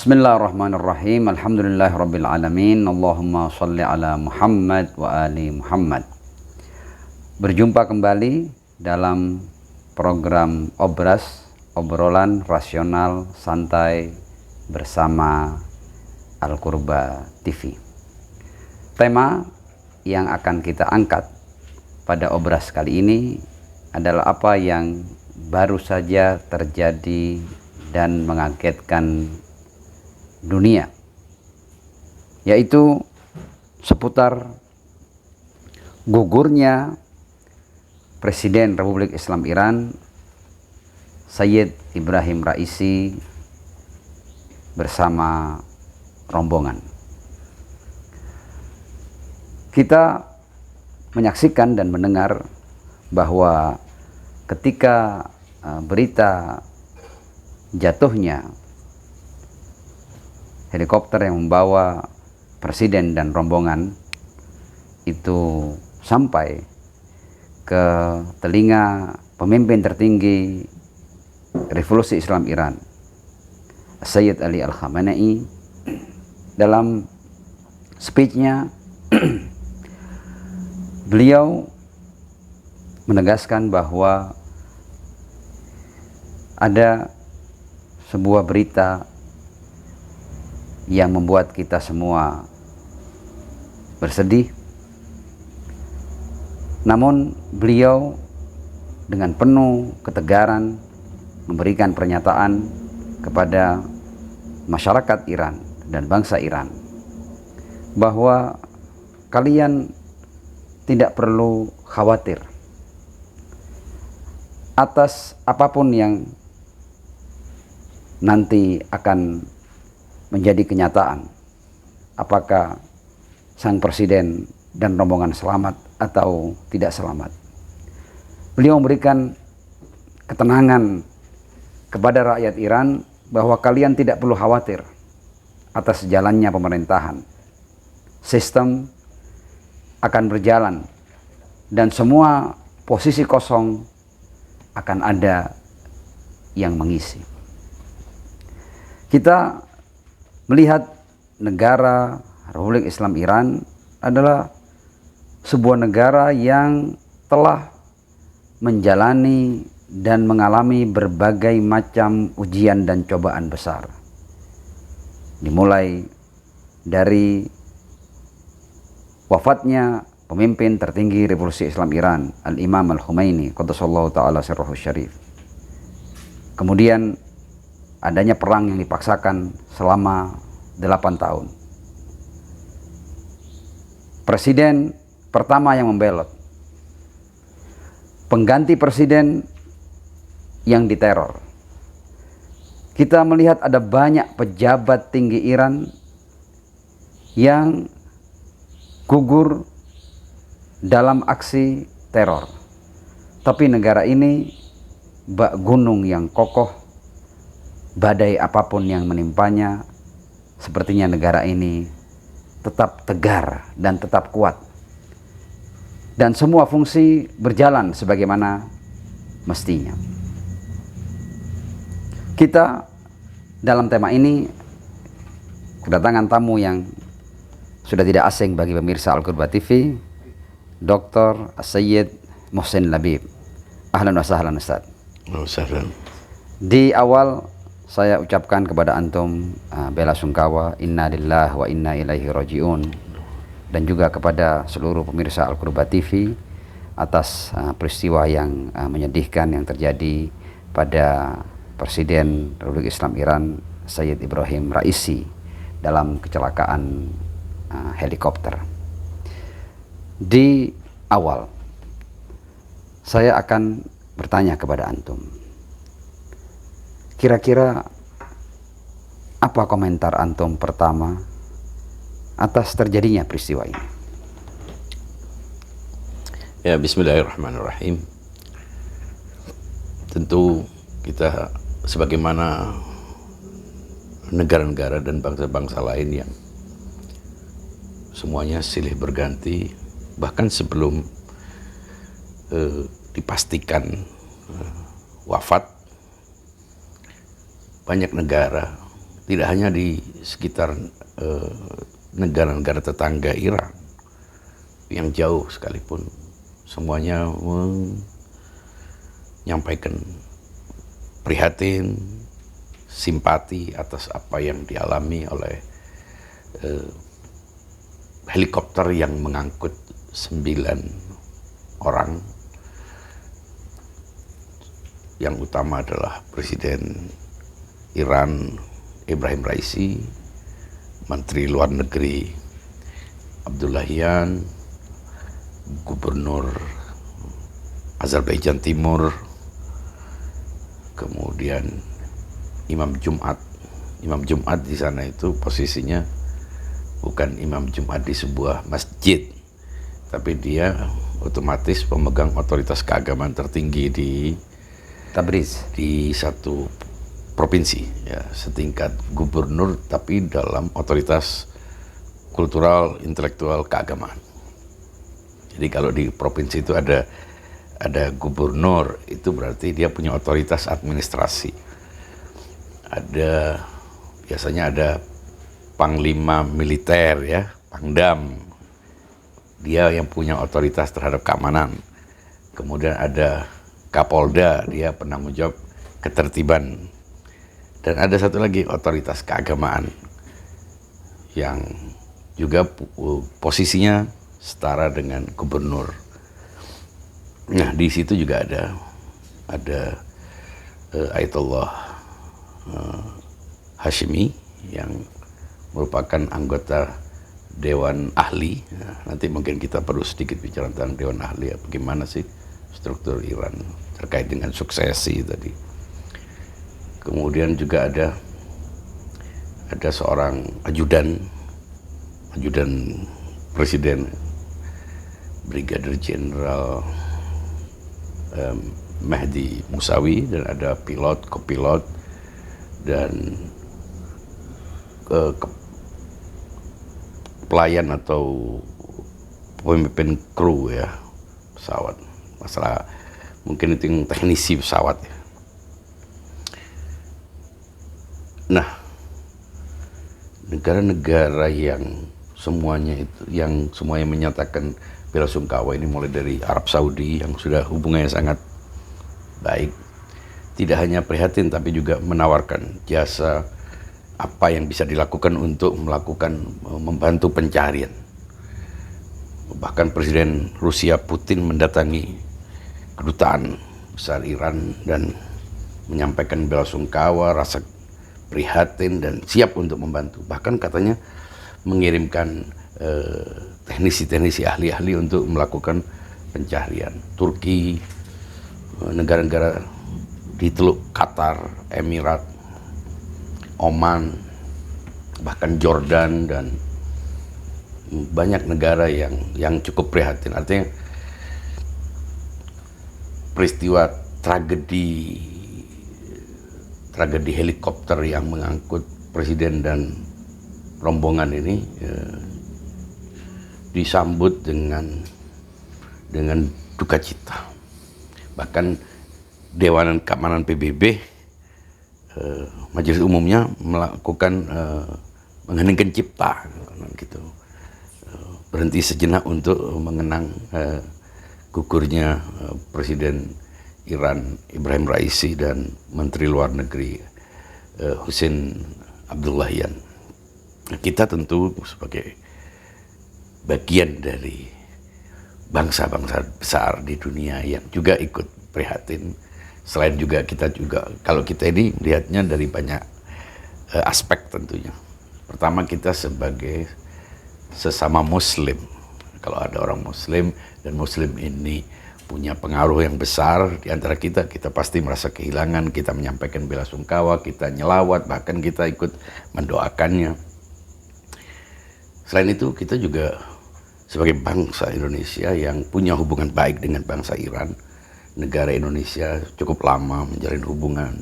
Bismillahirrahmanirrahim. Alhamdulillahirabbil alamin. Allahumma shalli ala Muhammad wa ali Muhammad. Berjumpa kembali dalam program Obras, obrolan rasional santai bersama Al-Qurba TV. Tema yang akan kita angkat pada Obras kali ini adalah apa yang baru saja terjadi dan mengagetkan dunia, yaitu seputar gugurnya Presiden Republik Islam Iran Sayyid Ibrahim Raisi bersama rombongan. Kita menyaksikan dan mendengar bahwa ketika berita jatuhnya helikopter yang membawa presiden dan rombongan itu sampai ke telinga pemimpin tertinggi Revolusi Islam Iran, Sayyid Ali Al-Khamenei, dalam speech-nya beliau menegaskan bahwa ada sebuah berita yang membuat kita semua bersedih. Namun beliau dengan penuh ketegaran memberikan pernyataan kepada masyarakat Iran dan bangsa Iran bahwa kalian tidak perlu khawatir atas apapun yang nanti akan menjadi kenyataan, apakah sang presiden dan rombongan selamat atau tidak selamat. Beliau memberikan ketenangan kepada rakyat Iran bahwa kalian tidak perlu khawatir atas jalannya pemerintahan. Sistem akan berjalan dan semua posisi kosong akan ada yang mengisi. Kita melihat negara Republik Islam Iran adalah sebuah negara yang telah menjalani dan mengalami berbagai macam ujian dan cobaan besar. Dimulai dari wafatnya pemimpin tertinggi Revolusi Islam Iran, Al-Imam Al-Khomeini, Qaddasallahu ta'ala sirruhu syarif. Kemudian adanya perang yang dipaksakan selama 8 tahun. Presiden pertama yang membelot, pengganti presiden yang diteror. Kita melihat ada banyak pejabat tinggi Iran yang gugur dalam aksi teror. Tapi negara ini bak gunung yang kokoh, badai apapun yang menimpanya, sepertinya negara ini tetap tegar dan tetap kuat. Dan semua fungsi berjalan sebagaimana mestinya. Kita dalam tema ini kedatangan tamu yang sudah tidak asing bagi pemirsa Al-Qurba TV, Dr. Sayyid Mohsin Labib. Ahlan wa sahlan Ustaz. Di awal saya ucapkan kepada antum bela sungkawa, inna lillahi wa inna ilaihi rajiun, dan juga kepada seluruh pemirsa Al-Qurba TV atas peristiwa yang menyedihkan yang terjadi pada Presiden Republik Islam Iran Sayyid Ibrahim Raisi dalam kecelakaan helikopter. Di awal saya akan bertanya kepada antum, kira-kira apa komentar antum pertama atas terjadinya peristiwa ini? Ya, bismillahirrahmanirrahim. Tentu kita sebagaimana negara-negara dan bangsa-bangsa lain yang semuanya silih berganti, bahkan sebelum dipastikan wafat, banyak negara tidak hanya di sekitar negara-negara tetangga Iran yang jauh sekalipun, semuanya menyampaikan prihatin, simpati atas apa yang dialami oleh helikopter yang mengangkut 9 orang, yang utama adalah Presiden Iran Ibrahim Raisi, Menteri Luar Negeri Abdullahian, Gubernur Azerbaijan Timur, kemudian Imam Jumat. Imam Jumat di sana itu posisinya bukan imam Jumat di sebuah masjid, tapi dia otomatis pemegang otoritas keagamaan tertinggi di Tabriz, di satu provinsi, ya, setingkat gubernur tapi dalam otoritas kultural, intelektual, keagamaan. Jadi kalau di provinsi itu ada gubernur, itu berarti dia punya otoritas administrasi. Biasanya ada panglima militer, ya, Pangdam. Dia yang punya otoritas terhadap keamanan. Kemudian ada Kapolda, dia penanggung jawab ketertiban. Dan ada satu lagi otoritas keagamaan yang juga posisinya setara dengan gubernur. Nah, di situ juga ada Ayatollah Hashimi yang merupakan anggota Dewan Ahli. Nah, nanti mungkin kita perlu sedikit bicara tentang Dewan Ahli, ya, bagaimana sih struktur Iran terkait dengan suksesi tadi. Kemudian juga ada seorang ajudan presiden, Brigadir Jenderal Mehdi Musawi, dan ada pilot, kopilot, dan pelayan atau pemimpin kru, ya, pesawat. Masalah mungkin itu yang teknisi pesawat, ya. Nah, negara-negara yang semuanya menyatakan bela sungkawa ini, mulai dari Arab Saudi yang sudah hubungannya sangat baik, tidak hanya prihatin tapi juga menawarkan jasa apa yang bisa dilakukan untuk membantu pencarian. Bahkan Presiden Rusia Putin mendatangi kedutaan besar Iran dan menyampaikan bela sungkawa, rasa prihatin, dan siap untuk membantu. Bahkan katanya mengirimkan teknisi-teknisi ahli-ahli untuk melakukan pencarian. Turki, negara-negara di Teluk Qatar, Emirat, Oman, bahkan Jordan, dan banyak negara yang cukup prihatin. Artinya peristiwa tragedi helikopter yang mengangkut presiden dan rombongan ini disambut dengan duka cita. Bahkan Dewan Keamanan PBB, Majelis Umumnya melakukan mengheningkan cipta, gitu, berhenti sejenak untuk mengenang gugurnya Presiden Iran Ibrahim Raisi dan Menteri Luar Negeri Hussein Abdullahian. Kita tentu sebagai bagian dari bangsa-bangsa besar di dunia yang juga ikut prihatin. Selain juga kalau kita ini lihatnya dari banyak aspek tentunya. Pertama, kita sebagai sesama Muslim. Kalau ada orang Muslim dan Muslim ini punya pengaruh yang besar di antara kita pasti merasa kehilangan. Kita menyampaikan bela sungkawa, kita nyelawat, bahkan kita ikut mendoakannya. Selain itu, kita juga sebagai bangsa Indonesia yang punya hubungan baik dengan bangsa Iran. Negara Indonesia cukup lama menjalin hubungan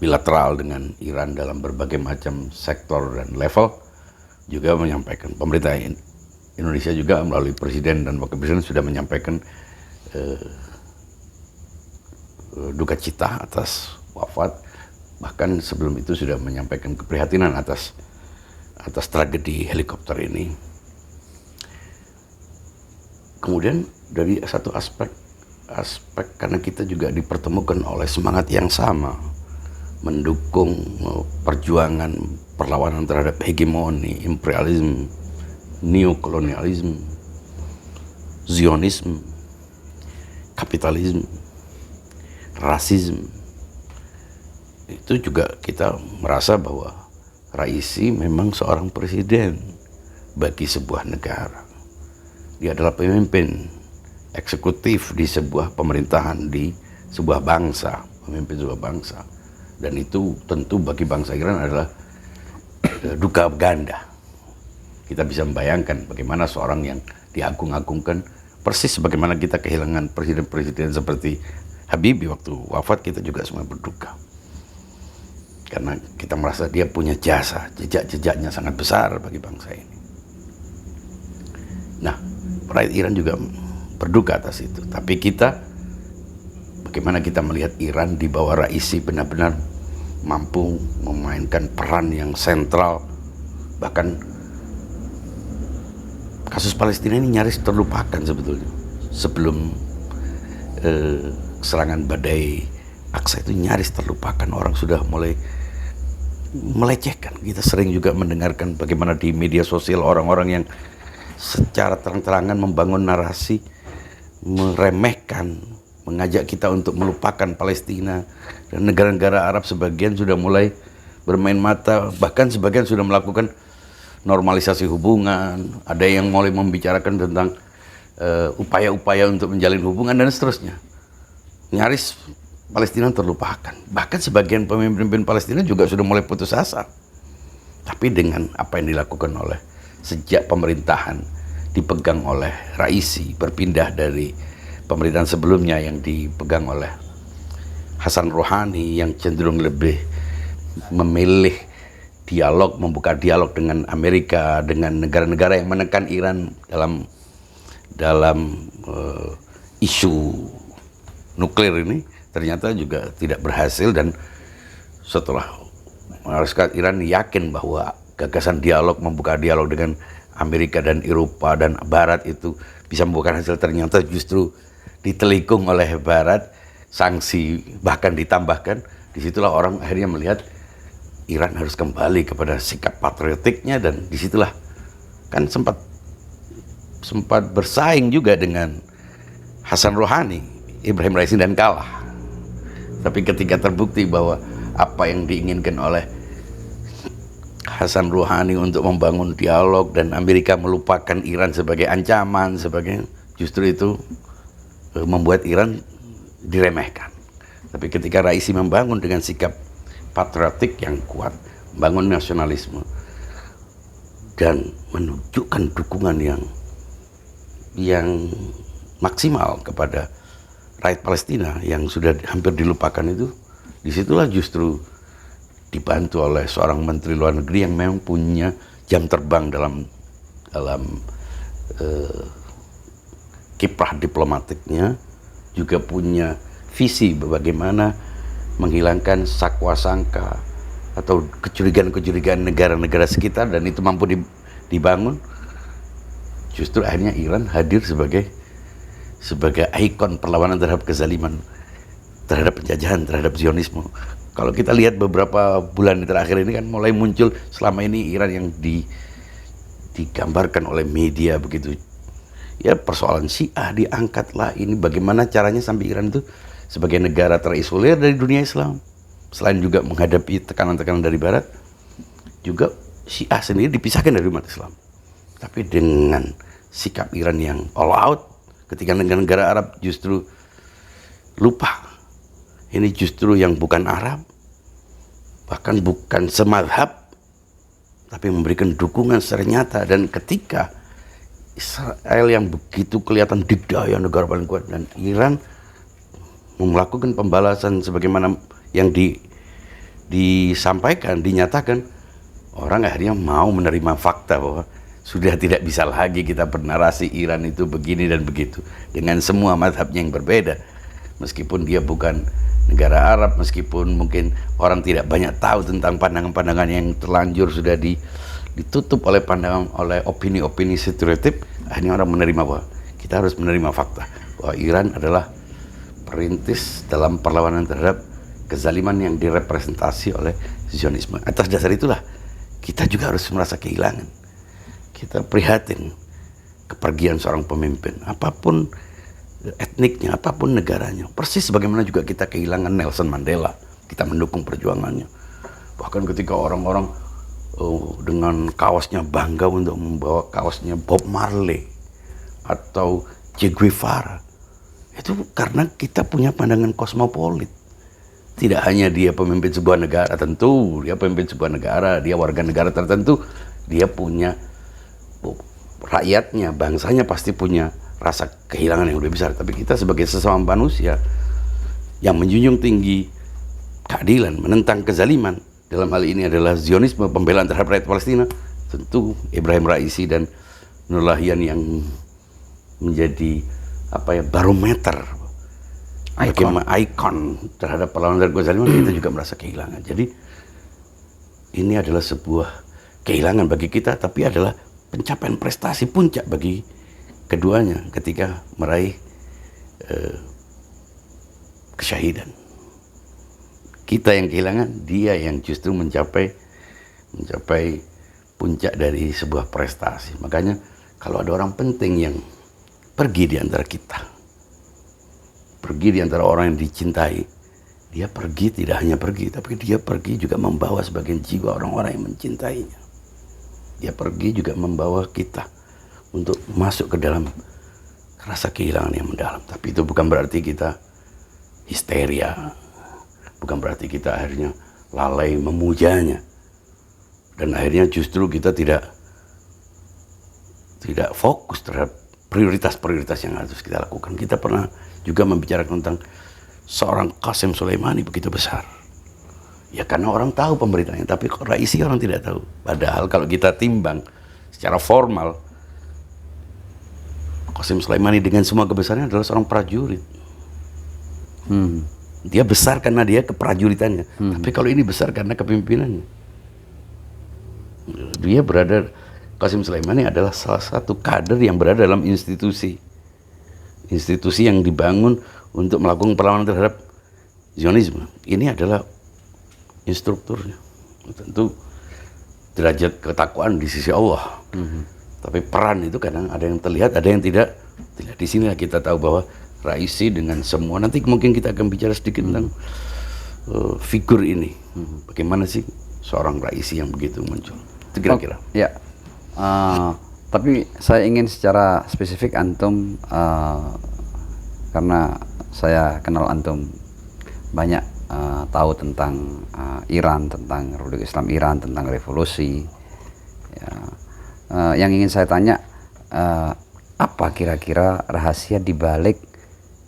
bilateral dengan Iran dalam berbagai macam sektor dan level. Juga menyampaikan, pemerintah Indonesia juga melalui Presiden dan Wakil Presiden sudah menyampaikan duka cita atas wafat bahkan sebelum itu sudah menyampaikan keprihatinan atas tragedi helikopter ini. Kemudian dari satu aspek karena kita juga dipertemukan oleh semangat yang sama, mendukung perjuangan perlawanan terhadap hegemoni, imperialisme, neokolonialisme, Zionisme, kapitalisme, rasisme. Itu juga kita merasa bahwa Raisi memang seorang presiden bagi sebuah negara. Dia adalah pemimpin eksekutif di sebuah pemerintahan, di sebuah bangsa, pemimpin sebuah bangsa. Dan itu tentu bagi bangsa Iran adalah duka ganda. Kita bisa membayangkan bagaimana seorang yang diagung-agungkan, persis sebagaimana kita kehilangan presiden-presiden seperti Habibie waktu wafat, kita juga semua berduka. Karena kita merasa dia punya jasa, jejak-jejaknya sangat besar bagi bangsa ini. Nah, rakyat Iran juga berduka atas itu. Tapi kita, bagaimana kita melihat Iran di bawah Raisi benar-benar mampu memainkan peran yang sentral. Bahkan kasus Palestina ini nyaris terlupakan sebetulnya. Sebelum serangan badai Aqsa itu nyaris terlupakan. Orang sudah mulai melecehkan. Kita sering juga mendengarkan bagaimana di media sosial orang-orang yang secara terang-terangan membangun narasi, meremehkan, mengajak kita untuk melupakan Palestina. Dan negara-negara Arab sebagian sudah mulai bermain mata, bahkan sebagian sudah melakukan normalisasi hubungan, ada yang mulai membicarakan tentang upaya-upaya untuk menjalin hubungan dan seterusnya. Nyaris Palestina terlupakan. Bahkan sebagian pemimpin Palestina juga sudah mulai putus asa. Tapi dengan apa yang dilakukan oleh sejak pemerintahan dipegang oleh Raisi, berpindah dari pemerintahan sebelumnya yang dipegang oleh Hasan Rouhani yang cenderung lebih memilih dialog, membuka dialog dengan Amerika, dengan negara-negara yang menekan Iran dalam isu nuklir ini, ternyata juga tidak berhasil. Dan setelah Iran yakin bahwa gagasan dialog, membuka dialog dengan Amerika dan Eropa dan Barat itu bisa membuahkan hasil, ternyata justru ditelikung oleh Barat, sanksi bahkan ditambahkan. Disitulah orang akhirnya melihat Iran harus kembali kepada sikap patriotiknya, dan disitulah kan sempat bersaing juga dengan Hasan Rouhani, Ibrahim Raisi, dan kalah. Tapi ketika terbukti bahwa apa yang diinginkan oleh Hasan Rouhani untuk membangun dialog dan Amerika melupakan Iran sebagai ancaman, justru itu membuat Iran diremehkan. Tapi ketika Raisi membangun dengan sikap patriotik yang kuat, membangun nasionalisme dan menunjukkan dukungan yang maksimal kepada rakyat Palestina yang sudah hampir dilupakan itu, disitulah justru dibantu oleh seorang menteri luar negeri yang memang punya jam terbang dalam kiprah diplomatiknya, juga punya visi bagaimana menghilangkan sakwa sangka atau kecurigaan-kecurigaan negara-negara sekitar, dan itu mampu dibangun. Justru akhirnya Iran hadir sebagai ikon perlawanan terhadap kezaliman, terhadap penjajahan, terhadap Zionisme. Kalau kita lihat beberapa bulan terakhir ini kan mulai muncul, selama ini Iran yang digambarkan oleh media begitu. Ya, persoalan Syiah diangkatlah, ini bagaimana caranya sampai Iran itu sebagai negara terisolir dari dunia Islam. Selain juga menghadapi tekanan-tekanan dari Barat, juga Syiah sendiri dipisahkan dari umat Islam. Tapi dengan sikap Iran yang all out, ketika negara-negara Arab justru lupa, ini justru yang bukan Arab, bahkan bukan semadhab, tapi memberikan dukungan secara nyata. Dan ketika Israel yang begitu kelihatan dikdaya negara paling kuat, dan Iran melakukan pembalasan sebagaimana yang disampaikan, dinyatakan, orang akhirnya mau menerima fakta bahwa sudah tidak bisa lagi kita bernarasi Iran itu begini dan begitu, dengan semua mazhabnya yang berbeda. Meskipun dia bukan negara Arab, meskipun mungkin orang tidak banyak tahu tentang pandangan-pandangan yang terlanjur sudah ditutup oleh pandangan, oleh opini-opini stereotip. Akhirnya orang menerima bahwa kita harus menerima fakta bahwa Iran adalah perintis dalam perlawanan terhadap kezaliman yang direpresentasi oleh Zionisme. Atas dasar itulah kita juga harus merasa kehilangan. Kita prihatin kepergian seorang pemimpin, apapun etniknya, apapun negaranya. Persis sebagaimana juga kita kehilangan Nelson Mandela. Kita mendukung perjuangannya. Bahkan ketika orang-orang dengan kaosnya bangga untuk membawa kaosnya Bob Marley atau Che Guevara, itu karena kita punya pandangan kosmopolit. Tidak hanya dia pemimpin sebuah negara, tentu dia pemimpin sebuah negara, dia warga negara tertentu, dia punya rakyatnya, bangsanya pasti punya rasa kehilangan yang lebih besar. Tapi kita sebagai sesama manusia yang menjunjung tinggi keadilan, menentang kezaliman, dalam hal ini adalah Zionisme, pembelaan terhadap rakyat Palestina, tentu Ibrahim Raisi dan Nur Lahyan yang menjadi barometer, ikon terhadap perlawanan terhadap kezaliman, kita juga merasa kehilangan. Jadi ini adalah sebuah kehilangan bagi kita, tapi adalah pencapaian prestasi puncak bagi keduanya ketika meraih kesyahidan. Kita yang kehilangan, dia yang justru mencapai puncak dari sebuah prestasi. Makanya kalau ada orang penting yang pergi di antara kita, pergi di antara orang yang dicintai, dia pergi tidak hanya pergi, tapi dia pergi juga membawa sebagian jiwa orang-orang yang mencintainya. Dia pergi juga membawa kita untuk masuk ke dalam rasa kehilangan yang mendalam. Tapi itu bukan berarti kita histeria, bukan berarti kita akhirnya lalai memujanya, dan akhirnya justru kita tidak fokus terhadap prioritas-prioritas yang harus kita lakukan. Kita pernah juga membicarakan tentang seorang Qasem Soleimani begitu besar. Ya karena orang tahu pemberitanya, tapi kok Raisi orang tidak tahu. Padahal kalau kita timbang secara formal, Qasem Soleimani dengan semua kebesarannya adalah seorang prajurit. Dia besar karena dia keprajuritannya. Tapi kalau ini besar karena kepemimpinannya. Dia berada, Qasem Soleimani adalah salah satu kader yang berada dalam institusi yang dibangun untuk melakukan perlawanan terhadap Zionisme. Ini adalah instrukturnya. Tentu derajat ketakwaan di sisi Allah. Tapi peran itu kadang ada yang terlihat, ada yang tidak. Di sinilah kita tahu bahwa Raisi dengan semua, nanti mungkin kita akan bicara sedikit tentang figur ini. Bagaimana sih seorang Raisi yang begitu muncul? Itu kira-kira. Ya. Tapi saya ingin secara spesifik antum, karena saya kenal antum banyak tahu tentang Iran, tentang Republik Islam Iran, tentang revolusi. Ya. Yang ingin saya tanya, apa kira-kira rahasia di balik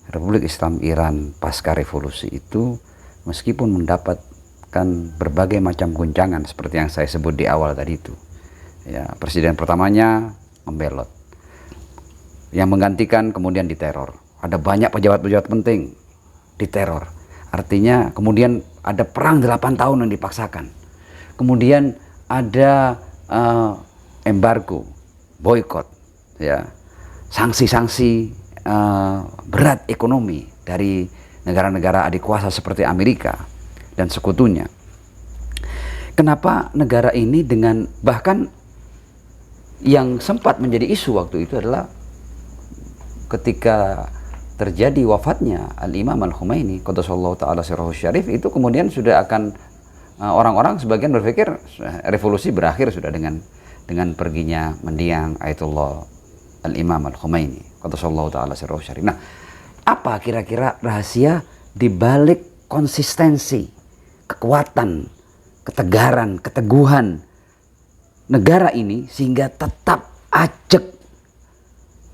Republik Islam Iran pasca revolusi itu, meskipun mendapatkan berbagai macam guncangan seperti yang saya sebut di awal tadi itu. Ya, presiden pertamanya membelot, yang menggantikan kemudian diteror. Ada banyak pejabat-pejabat penting diteror. Artinya kemudian ada perang 8 tahun yang dipaksakan. Kemudian ada embargo, boykot, ya, sanksi-sanksi berat ekonomi dari negara-negara adik kuasa seperti Amerika dan sekutunya. Kenapa negara ini dengan, bahkan yang sempat menjadi isu waktu itu adalah ketika terjadi wafatnya Al-Imam Al-Khomeini qaddasallahu ta'ala sirrahu syarif, itu kemudian sudah akan orang-orang sebagian berpikir revolusi berakhir sudah dengan perginya mendiang Ayatullah Al-Imam Al-Khomeini qaddasallahu ta'ala sirrahu syarif. Nah, apa kira-kira rahasia di balik konsistensi, kekuatan, ketegaran, keteguhan negara ini sehingga tetap ajak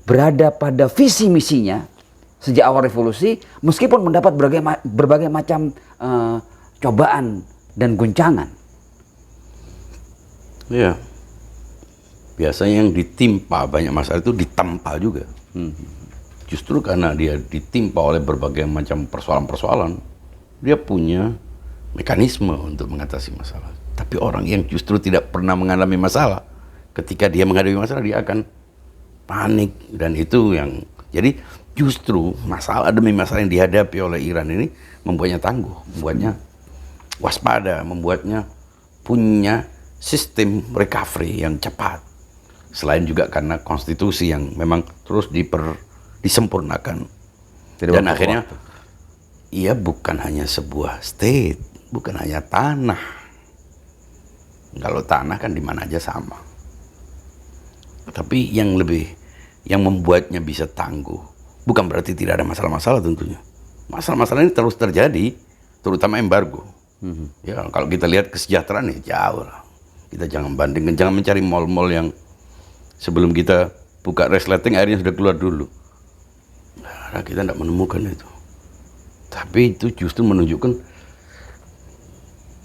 berada pada visi misinya sejak awal revolusi, meskipun mendapat berbagai macam cobaan dan guncangan? Iya. Biasanya yang ditimpa banyak masalah itu ditampa juga. Justru karena dia ditimpa oleh berbagai macam persoalan-persoalan, dia punya mekanisme untuk mengatasi masalah. Tapi orang yang justru tidak pernah mengalami masalah, ketika dia menghadapi masalah dia akan panik, dan itu yang jadi justru masalah demi masalah yang dihadapi oleh Iran ini membuatnya tangguh, membuatnya waspada, membuatnya punya sistem recovery yang cepat. Selain juga karena konstitusi yang memang terus disempurnakan. Dan akhirnya ia bukan hanya sebuah state, bukan hanya tanah. Kalau tanah kan di mana aja sama. Tapi yang membuatnya bisa tangguh, bukan berarti tidak ada masalah-masalah tentunya. Masalah-masalah ini terus terjadi, terutama embargo. Ya, kalau kita lihat kesejahteraan ya jauh lah. Kita jangan bandingkan, jangan mencari mall-mall yang sebelum kita buka resleting airnya sudah keluar dulu. Nah, kita tidak menemukan itu. Tapi itu justru menunjukkan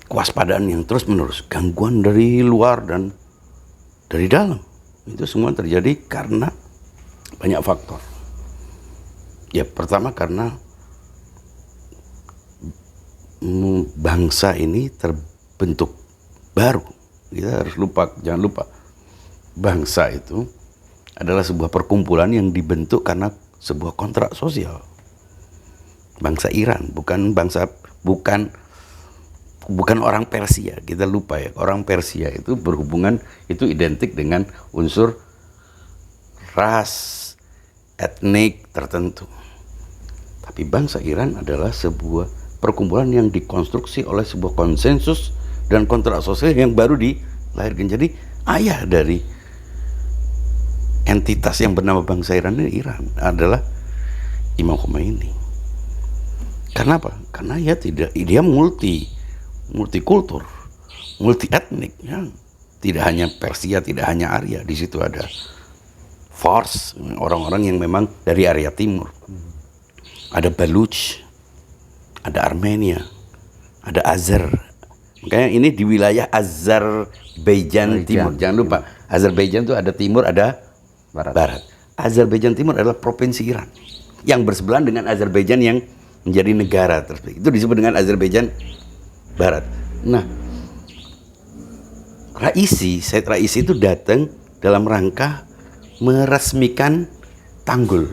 kewaspadaan yang terus menerus, gangguan dari luar dan dari dalam. Itu semua terjadi karena banyak faktor. Ya, pertama karena bangsa ini terbentuk baru. Kita harus jangan lupa, bangsa itu adalah sebuah perkumpulan yang dibentuk karena sebuah kontrak sosial. Bangsa Iran bukan orang Persia. Kita lupa ya, orang Persia itu berhubungan, itu identik dengan unsur ras, etnik tertentu. Tapi bangsa Iran adalah sebuah perkumpulan yang dikonstruksi oleh sebuah konsensus dan kontrak sosial yang baru dilahirkan. Jadi ayah dari entitas yang bernama bangsa Iran ini adalah Imam Khomeini. Kenapa? Karena dia multikultur, multi etnik, ya. Tidak hanya Persia, tidak hanya Arya. Di situ ada Fars, orang-orang yang memang dari area timur. Ada Baluch, ada Armenia, ada Azer. Makanya ini di wilayah Azerbaijan Timur. Jangan lupa, Azerbaijan itu ada timur, ada barat. Azerbaijan Timur adalah provinsi Iran yang bersebelahan dengan Azerbaijan yang menjadi negara tersebut. Itu disebut dengan Azerbaijan Barat. Nah, Said Raisi itu datang dalam rangka meresmikan tanggul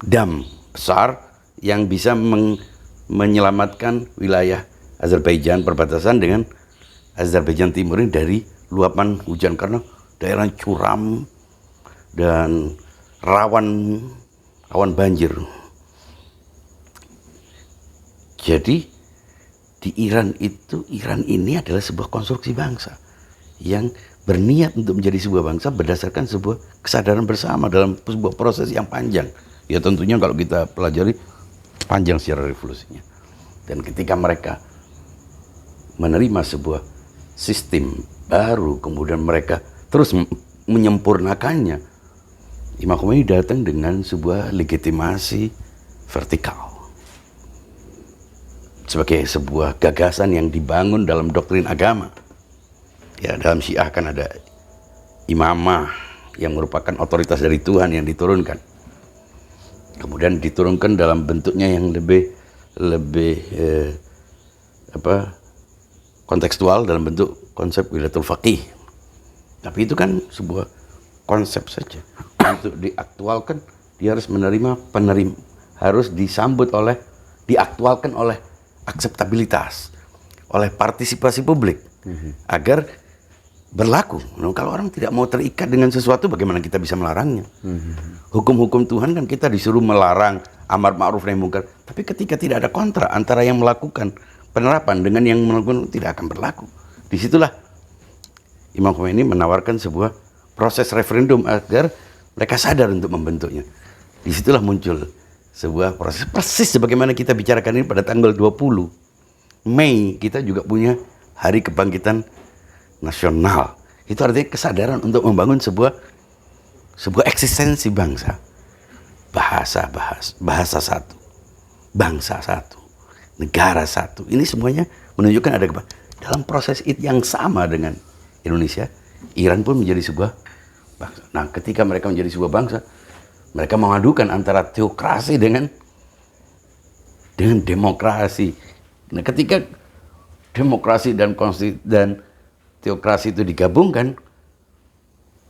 dam besar yang bisa menyelamatkan wilayah Azerbaijan perbatasan dengan Azerbaijan Timur ini dari luapan hujan, karena daerah curam dan rawan banjir. Jadi di Iran ini adalah sebuah konstruksi bangsa yang berniat untuk menjadi sebuah bangsa berdasarkan sebuah kesadaran bersama dalam sebuah proses yang panjang. Ya tentunya kalau kita pelajari panjang sejarah revolusinya. Dan ketika mereka menerima sebuah sistem baru, kemudian mereka terus menyempurnakannya, Imam Khomeini datang dengan sebuah legitimasi vertikal sebagai sebuah gagasan yang dibangun dalam doktrin agama. Ya, dalam Syiah kan ada imamah yang merupakan otoritas dari Tuhan yang diturunkan. Kemudian diturunkan dalam bentuknya yang lebih kontekstual dalam bentuk konsep wilayatul faqih. Tapi itu kan sebuah konsep saja. Untuk diaktualkan dia harus harus diaktualkan oleh akseptabilitas, oleh partisipasi publik agar berlaku. Nah, kalau orang tidak mau terikat dengan sesuatu, bagaimana kita bisa melarangnya? Hukum-hukum Tuhan kan kita disuruh melarang amar ma'ruf nahi munkar, tapi ketika tidak ada kontra antara yang melakukan penerapan dengan yang melakukan, tidak akan berlaku. Disitulah Imam Khomeini menawarkan sebuah proses referendum agar mereka sadar untuk membentuknya. Disitulah muncul sebuah proses persis sebagaimana kita bicarakan ini pada tanggal 20 Mei kita juga punya Hari Kebangkitan Nasional. Itu artinya kesadaran untuk membangun sebuah eksistensi bangsa. Bahasa satu, bangsa satu, negara satu. Ini semuanya menunjukkan ada dalam proses yang sama dengan Indonesia, Iran pun menjadi sebuah bangsa. Nah, ketika mereka menjadi sebuah bangsa, mereka memadukan antara teokrasi dengan dengan demokrasi. Nah, ketika demokrasi dan teokrasi itu digabungkan,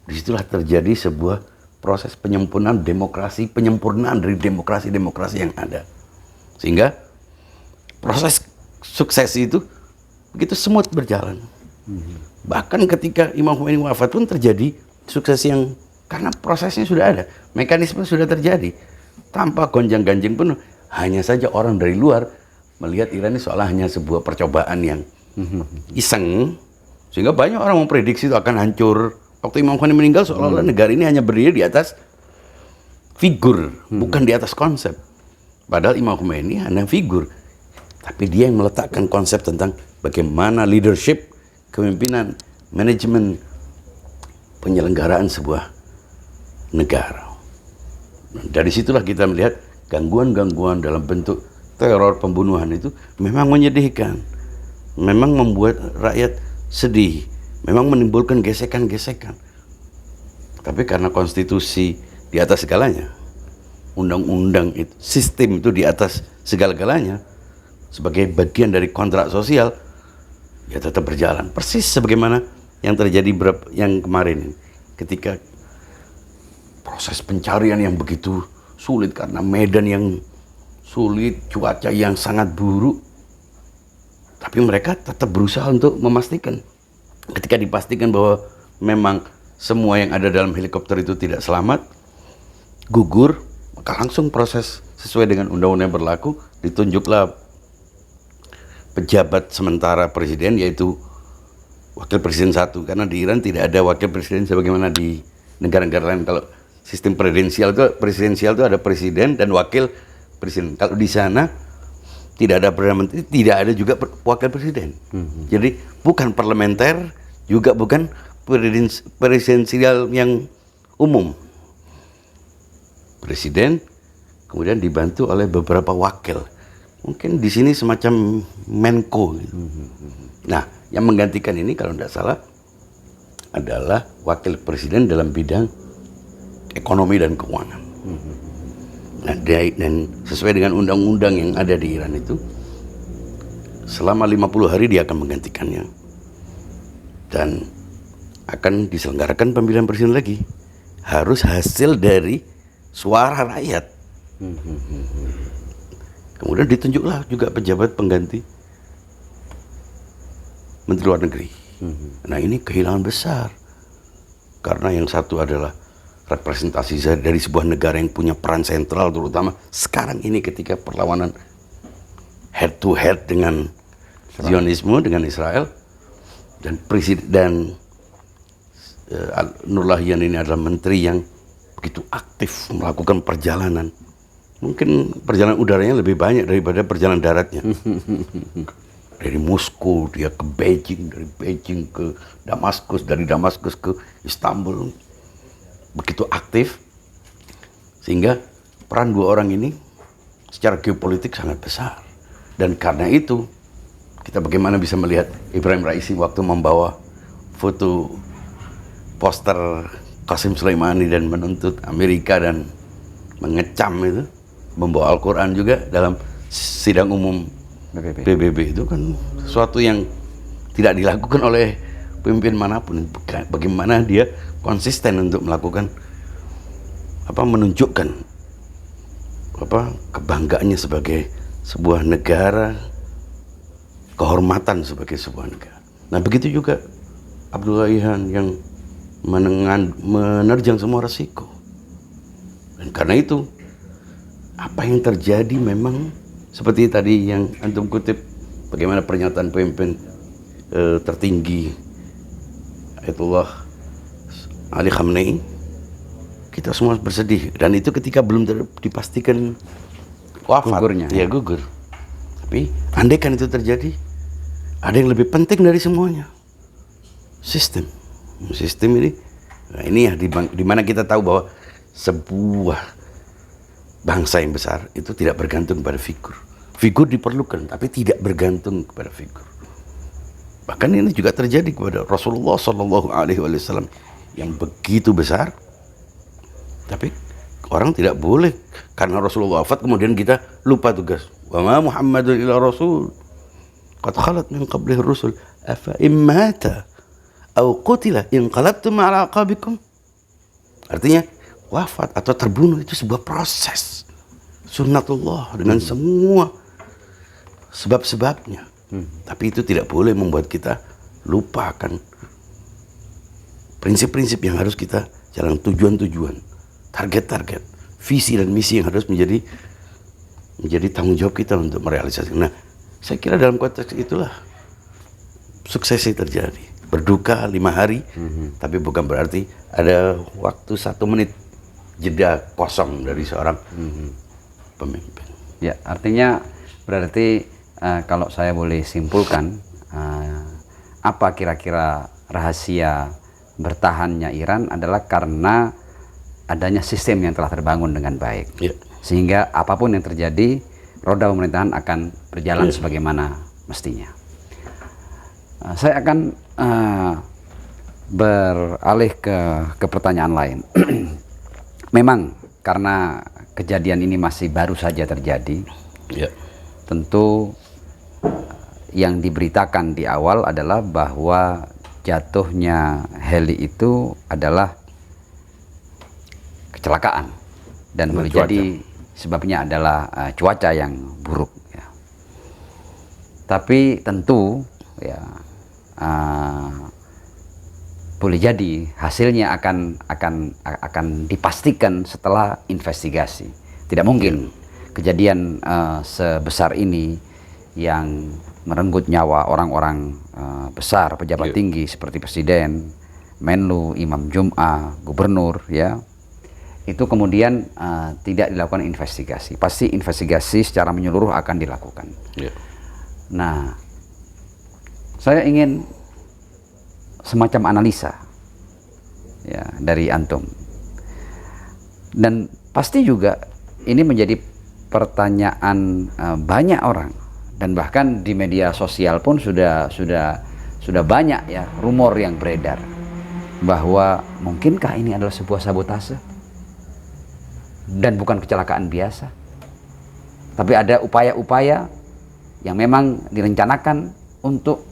disitulah terjadi sebuah proses penyempurnaan demokrasi, penyempurnaan dari demokrasi-demokrasi yang ada. Sehingga proses suksesi itu begitu smooth berjalan. Bahkan ketika Imam Khomeini wafat pun terjadi suksesi yang, karena prosesnya sudah ada, mekanisme sudah terjadi. Tanpa gonjang-ganjing pun, hanya saja orang dari luar melihat Iran ini seolah hanya sebuah percobaan yang iseng, sehingga banyak orang memprediksi itu akan hancur. Waktu Imam Khomeini meninggal, seolah-olah negara ini hanya berdiri di atas figur, bukan di atas konsep. Padahal Imam Khomeini hanya figur, tapi dia yang meletakkan konsep tentang bagaimana leadership, kepemimpinan, manajemen, penyelenggaraan sebuah negara. Dari situlah kita melihat gangguan-gangguan dalam bentuk teror, pembunuhan itu memang menyedihkan, memang membuat rakyat sedih, memang menimbulkan gesekan-gesekan. Tapi karena konstitusi di atas segalanya, undang-undang itu, sistem itu di atas segala-galanya, sebagai bagian dari kontrak sosial, ya tetap berjalan. Persis sebagaimana yang terjadi yang kemarin, ketika proses pencarian yang begitu sulit karena medan yang sulit, cuaca yang sangat buruk, tapi mereka tetap berusaha untuk memastikan. Ketika dipastikan bahwa memang semua yang ada dalam helikopter itu tidak selamat, gugur, maka langsung proses sesuai dengan undang-undang yang berlaku, ditunjuklah pejabat sementara presiden, yaitu wakil presiden satu, karena di Iran tidak ada wakil presiden sebagaimana di negara-negara lain. Kalau sistem presidensial itu ada presiden dan wakil presiden. Kalau di sana tidak ada perdana menteri, tidak ada juga wakil presiden. Jadi bukan parlementer, juga bukan presidensial yang umum. Presiden kemudian dibantu oleh beberapa wakil. Mungkin di sini semacam Menko. Gitu. Nah, yang menggantikan ini kalau tidak salah adalah wakil presiden dalam bidang ekonomi dan keuangan. Nah, dan sesuai dengan undang-undang yang ada di Iran itu, selama 50 hari dia akan menggantikannya. Dan akan diselenggarakan pemilihan presiden lagi. Harus hasil dari suara rakyat. Kemudian ditunjuklah juga pejabat pengganti Menteri Luar Negeri. Nah, ini kehilangan besar. Karena yang satu adalah representasi dari sebuah negara yang punya peran sentral, terutama sekarang ini ketika perlawanan head to head dengan Zionisme, dengan Israel, dan presiden Nurlahian ini adalah menteri yang begitu aktif melakukan perjalanan. Mungkin perjalanan udaranya lebih banyak daripada perjalanan daratnya. Dari Moskow dia ke Beijing, dari Beijing ke Damaskus, dari Damaskus ke Istanbul. Begitu aktif, sehingga peran dua orang ini secara geopolitik sangat besar. Dan karena itu, kita bagaimana bisa melihat Ibrahim Raisi waktu membawa foto poster Qasim Soleimani dan menuntut Amerika dan mengecam itu, membawa Al-Quran juga dalam sidang umum PBB itu kan sesuatu yang tidak dilakukan oleh pemimpin manapun. Bagaimana dia konsisten untuk melakukan menunjukkan kebanggaannya sebagai sebuah negara, kehormatan sebagai sebuah negara. Nah, begitu juga Abdullahian yang menerjang semua resiko. Dan karena itu apa yang terjadi memang seperti tadi yang antum kutip, bagaimana pernyataan pemimpin tertinggi Ayatullah Ali Khamenei, kita semua bersedih. Dan itu ketika belum dipastikan wafat, gugurnya. Ya gugur. Tapi andaikan itu terjadi, ada yang lebih penting dari semuanya, sistem ini. Nah, ini ya di mana kita tahu bahwa sebuah bangsa yang besar itu tidak bergantung pada figur. Figur diperlukan, tapi tidak bergantung kepada figur. Bahkan ini juga terjadi kepada Rasulullah SAW yang begitu besar, tapi orang tidak boleh karena Rasulullah wafat kemudian kita lupa tugas. wa ma Muhammadun illa rasul qad khalat min qablihi rusul afa immata aw qutila inqalabtum ala aqabikum. Artinya wafat atau terbunuh itu sebuah proses sunnatullah dengan semua sebab-sebabnya. Tapi itu tidak boleh membuat kita lupakan prinsip-prinsip yang harus kita jalan, tujuan-tujuan, target-target, visi dan misi yang harus menjadi tanggung jawab kita untuk merealisasikan. Nah, saya kira dalam konteks itulah suksesi terjadi. Berduka 5 hari, tapi bukan berarti ada waktu 1 menit jeda kosong dari seorang pemimpin. Ya, artinya berarti kalau saya boleh simpulkan, apa kira-kira rahasia bertahannya Iran adalah karena adanya sistem yang telah terbangun dengan baik. Ya. Sehingga apapun yang terjadi, roda pemerintahan akan berjalan sebagaimana mestinya. Saya akan beralih ke pertanyaan lain. Memang karena kejadian ini masih baru saja terjadi, tentu yang diberitakan di awal adalah bahwa jatuhnya heli itu adalah kecelakaan dan boleh jadi sebabnya adalah cuaca yang buruk. Ya. Tapi tentu ya boleh jadi hasilnya akan dipastikan setelah investigasi. Tidak mungkin kejadian sebesar ini yang merenggut nyawa orang-orang besar, pejabat tinggi seperti presiden, menlu, imam Jum'ah, gubernur, ya, itu kemudian tidak dilakukan investigasi. Pasti investigasi secara menyeluruh akan dilakukan. Nah, saya ingin semacam analisa ya dari antum, dan pasti juga ini menjadi pertanyaan banyak orang, dan bahkan di media sosial pun sudah banyak ya rumor yang beredar bahwa mungkinkah ini adalah sebuah sabotase dan bukan kecelakaan biasa, tapi ada upaya-upaya yang memang direncanakan untuk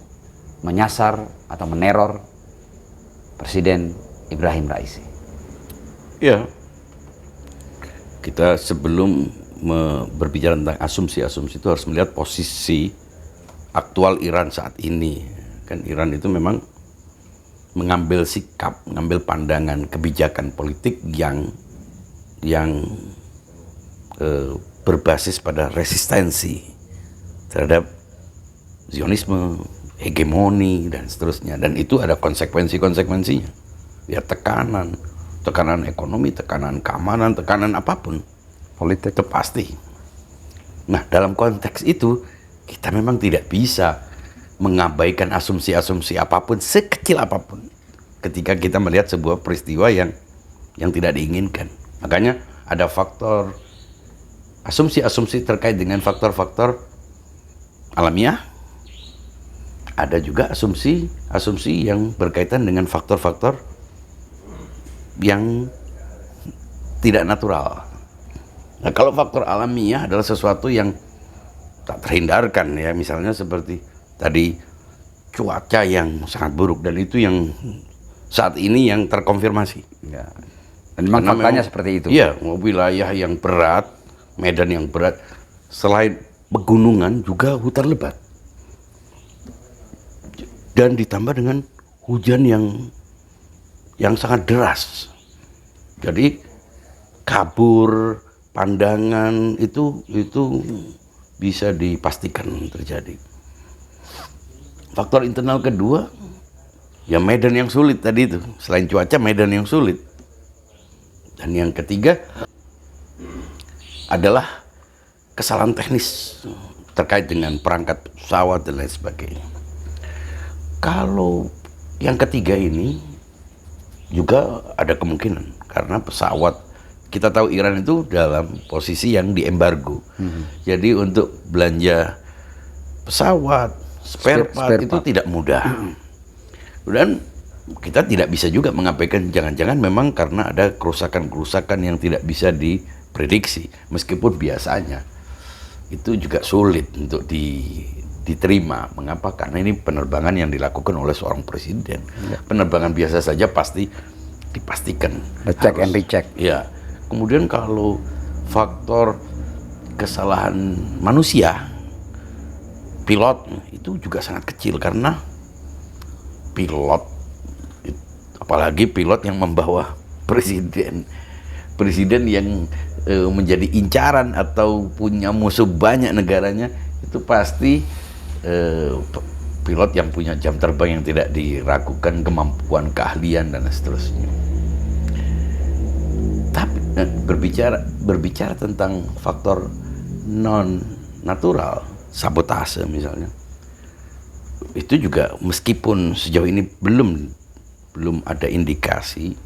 menyasar atau meneror Presiden Ibrahim Raisi. Ya, kita sebelum berbicara tentang asumsi-asumsi itu harus melihat posisi aktual Iran saat ini. Kan Iran itu memang mengambil sikap, mengambil pandangan kebijakan politik yang berbasis pada resistensi terhadap Zionisme, hegemoni dan seterusnya, dan itu ada konsekuensinya. Ya, tekanan ekonomi, tekanan keamanan, tekanan apapun politik itu pasti. Nah, dalam konteks itu kita memang tidak bisa mengabaikan asumsi-asumsi apapun, sekecil apapun, ketika kita melihat sebuah peristiwa yang tidak diinginkan. Makanya ada faktor asumsi-asumsi terkait dengan faktor-faktor alamiah. Ada juga asumsi yang berkaitan dengan faktor-faktor yang tidak natural. Nah, kalau faktor alamiah adalah sesuatu yang tak terhindarkan, ya, misalnya seperti tadi cuaca yang sangat buruk, dan itu yang saat ini yang terkonfirmasi. Ya. Dan memang faktanya seperti itu. Iya, wilayah yang berat, medan yang berat, selain pegunungan juga hutan lebat. Dan ditambah dengan hujan yang sangat deras. Jadi kabur, pandangan itu bisa dipastikan terjadi. Faktor internal kedua, ya medan yang sulit tadi itu. Selain cuaca, medan yang sulit. Dan yang ketiga adalah kesalahan teknis terkait dengan perangkat pesawat dan lain sebagainya. Kalau yang ketiga ini juga ada kemungkinan, karena pesawat, kita tahu Iran itu dalam posisi yang diembargo. Jadi untuk belanja pesawat, spare part itu tidak mudah. Dan kita tidak bisa juga mengabaikan, jangan-jangan memang karena ada kerusakan-kerusakan yang tidak bisa diprediksi, meskipun biasanya itu juga sulit untuk diterima. Mengapa? Karena ini penerbangan yang dilakukan oleh seorang presiden. Penerbangan biasa saja pasti dipastikan Check and recheck. Ya. Kemudian kalau faktor kesalahan manusia, pilot itu juga sangat kecil, karena pilot, apalagi pilot yang membawa presiden yang menjadi incaran atau punya musuh banyak negaranya, itu pasti pilot yang punya jam terbang yang tidak diragukan, kemampuan, keahlian dan seterusnya. Tapi berbicara tentang faktor non natural, sabotase misalnya, itu juga meskipun sejauh ini belum ada indikasi,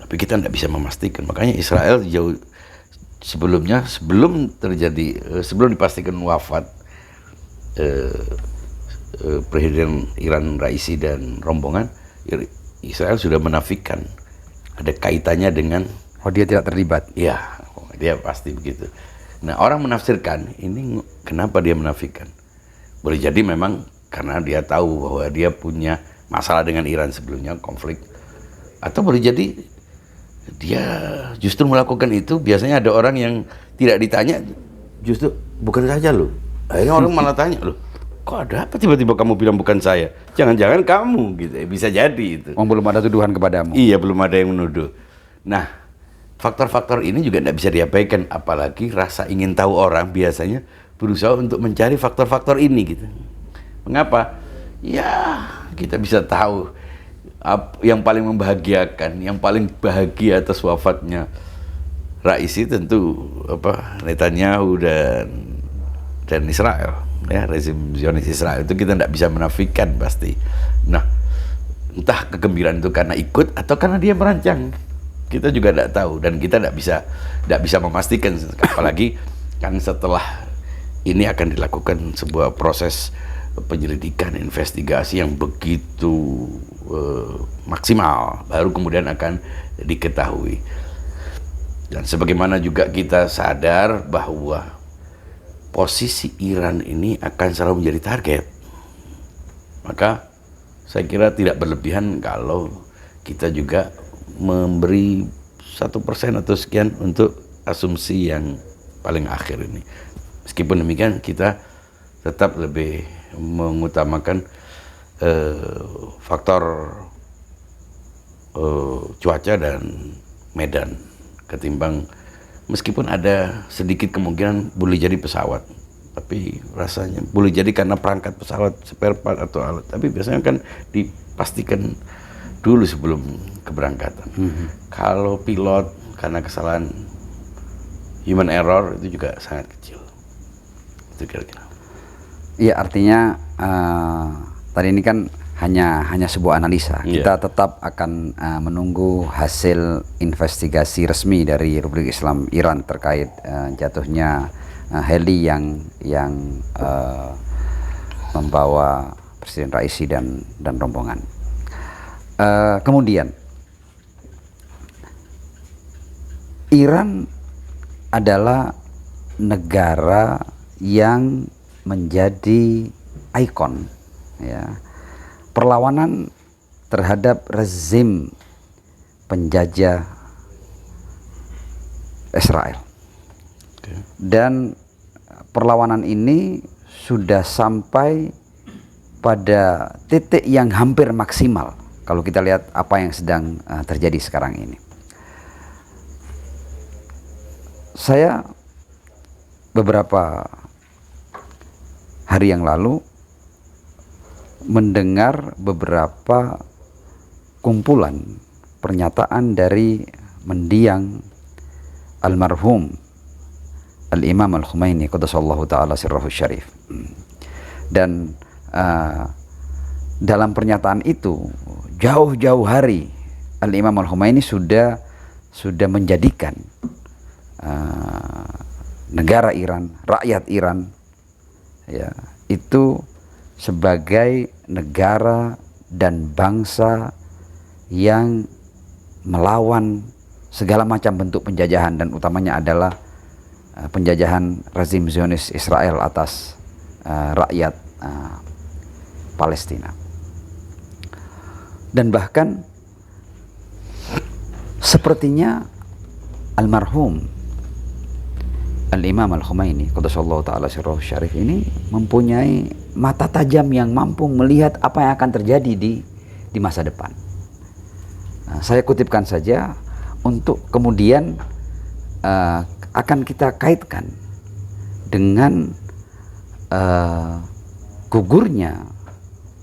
tapi kita tidak bisa memastikan. Makanya Israel sebelum dipastikan wafat Presiden Iran Raisi dan rombongan, Israel sudah menafikan ada kaitannya dengan, dia tidak terlibat. ya dia pasti begitu. Nah, orang menafsirkan ini, kenapa dia menafikan? Boleh jadi memang karena dia tahu bahwa dia punya masalah dengan Iran sebelumnya, konflik. Atau boleh jadi dia justru melakukan itu, biasanya ada orang yang tidak ditanya, justru bukan saja loh. Akhirnya orang malah tanya, loh, kok ada apa tiba-tiba kamu bilang bukan saya? Jangan-jangan kamu gitu. Bisa jadi itu. Belum ada tuduhan kepadamu. Iya, belum ada yang menuduh. Nah, faktor-faktor ini juga tidak bisa diabaikan, apalagi rasa ingin tahu orang biasanya berusaha untuk mencari faktor-faktor ini gitu. Mengapa? Ya, kita bisa tahu yang paling membahagiakan, yang paling bahagia atas wafatnya Raisi tentu Netanyahu dan Israel, ya, rezim Zionis Israel itu kita tidak bisa menafikan pasti. Nah, entah kegembiraan itu karena ikut atau karena dia merancang, kita juga tidak tahu, dan kita tidak bisa memastikan, apalagi kan setelah ini akan dilakukan sebuah proses penyelidikan, investigasi yang begitu maksimal, baru kemudian akan diketahui. Dan sebagaimana juga kita sadar bahwa posisi Iran ini akan selalu menjadi target, maka saya kira tidak berlebihan kalau kita juga memberi 1% atau sekian untuk asumsi yang paling akhir ini. Meskipun demikian, kita tetap lebih mengutamakan faktor cuaca dan medan ketimbang, meskipun ada sedikit kemungkinan boleh jadi pesawat, tapi rasanya boleh jadi karena perangkat pesawat, spare part atau alat, tapi biasanya kan dipastikan dulu sebelum keberangkatan. Kalau pilot karena kesalahan human error itu juga sangat kecil. Itu kira-kira. Iya, artinya tadi ini kan hanya sebuah analisa. Kita tetap akan menunggu hasil investigasi resmi dari Republik Islam Iran terkait jatuhnya heli yang membawa Presiden Raisi dan rombongan. Kemudian Iran adalah negara yang menjadi ikon, ya, perlawanan terhadap rezim penjajah Israel. Dan perlawanan ini sudah sampai pada titik yang hampir maksimal kalau kita lihat apa yang sedang terjadi sekarang ini. Saya beberapa hari yang lalu mendengar beberapa kumpulan pernyataan dari mendiang almarhum Al-Imam Al-Khomeini qaddasallahu ta'ala sirrahu syarif. Dan dalam pernyataan itu jauh-jauh hari Al-Imam Al-Khomeini sudah menjadikan negara Iran, rakyat Iran, ya, itu sebagai negara dan bangsa yang melawan segala macam bentuk penjajahan, dan utamanya adalah penjajahan rezim Zionis Israel atas rakyat Palestina. Dan bahkan sepertinya almarhum Al-Imam Al-Khumaini qaddasallahu ta'ala sirruhu syarif ini mempunyai mata tajam yang mampu melihat apa yang akan terjadi di masa depan. Saya kutipkan saja untuk kemudian akan kita kaitkan dengan gugurnya